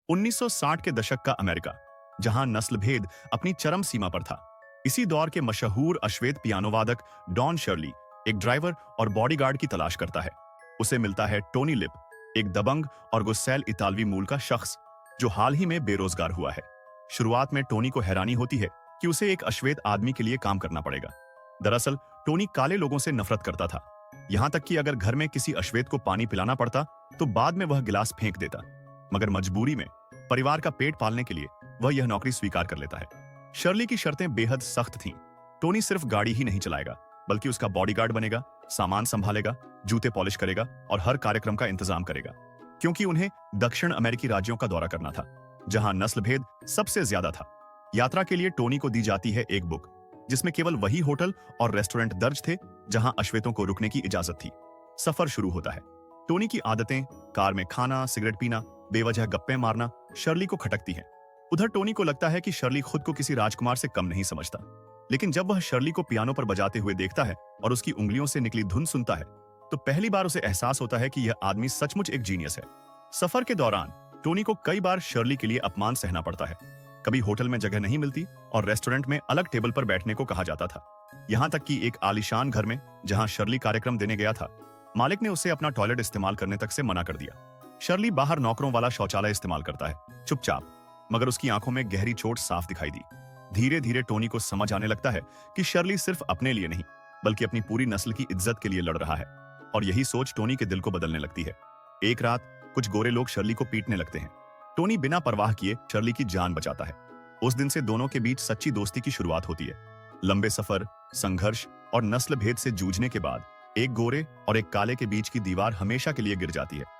1960 के दशक का अमेरिका, जहां नस्ल भेद अपनी चरम सीमा पर था। इसी दौर के मशहूर अश्वेत पियानो वादक डॉन शर्ली एक ड्राइवर और बॉडीगार्ड की तलाश करता है। उसे मिलता है टोनी लिप, एक दबंग और गुस्सैल इतालवी मूल का शख्स जो हाल ही में बेरोजगार हुआ है। शुरुआत में टोनी को हैरानी होती है कि उसे एक अश्वेत आदमी के लिए काम करना पड़ेगा। दरअसल टोनी काले लोगों से नफरत करता था, यहां तक कि अगर घर में किसी अश्वेत को पानी पिलाना पड़ता तो बाद में वह गिलास फेंक देता। मगर मजबूरी में परिवार का पेट पालने के लिए वह यह नौकरी स्वीकार कर लेता है। शर्ली की शर्तें बेहद सख्त थीं। टोनी सिर्फ गाड़ी ही नहीं चलाएगा, बल्कि उसका बॉडीगार्ड बनेगा, सामान संभालेगा, जूते पॉलिश करेगा और हर कार्यक्रम का इंतजाम करेगा, क्योंकि उन्हें दक्षिण अमेरिकी राज्यों का दौरा करना था, जहां नस्ल भेद सबसे ज्यादा था। यात्रा के लिए टोनी को दी जाती है एक बुक, जिसमें केवल वही होटल और रेस्टोरेंट दर्ज थे जहां अश्वेतों को रुकने की इजाजत थी। सफर शुरू होता है। टोनी की आदतें, कार में खाना, सिगरेट पीना, बेवजह गप्पे मारना शर्ली को खटकती हैं। उधर टोनी को लगता है कि शर्ली खुद को किसी राजकुमार से कम नहीं समझता। लेकिन जब वह शर्ली को पियानो पर बजाते हुए देखता है और उसकी उंगलियों से निकली धुन सुनता है, तो पहली बार उसे एहसास होता है कि यह आदमी सचमुच एक जीनियस है। सफर के दौरान टोनी को कई बार शर्ली के लिए अपमान सहना पड़ता है। कभी होटल में जगह नहीं मिलती और रेस्टोरेंट में अलग टेबल पर बैठने को कहा जाता था। यहां तक कि एक आलीशान घर में जहां शर्ली कार्यक्रम देने गया था, मालिक ने उसे अपना टॉयलेट इस्तेमाल करने तक से मना कर दिया। शर्ली बाहर नौकरों वाला शौचालय इस्तेमाल करता है, चुपचाप, मगर उसकी आंखों में गहरी चोट साफ दिखाई दी। धीरे धीरे टोनी को समझ आने लगता है कि शर्ली सिर्फ अपने लिए नहीं, बल्कि अपनी पूरी नस्ल की इज्जत के लिए लड़ रहा है। और यही सोच टोनी के दिल को बदलने लगती है। एक रात कुछ गोरे लोग शर्ली को पीटने लगते हैं। टोनी बिना परवाह किए शर्ली की जान बचाता है। उस दिन से दोनों के बीच सच्ची दोस्ती की शुरुआत होती है। लंबे सफर, संघर्ष और नस्ल भेद से जूझने के बाद एक गोरे और एक काले के बीच की दीवार हमेशा के लिए गिर जाती है।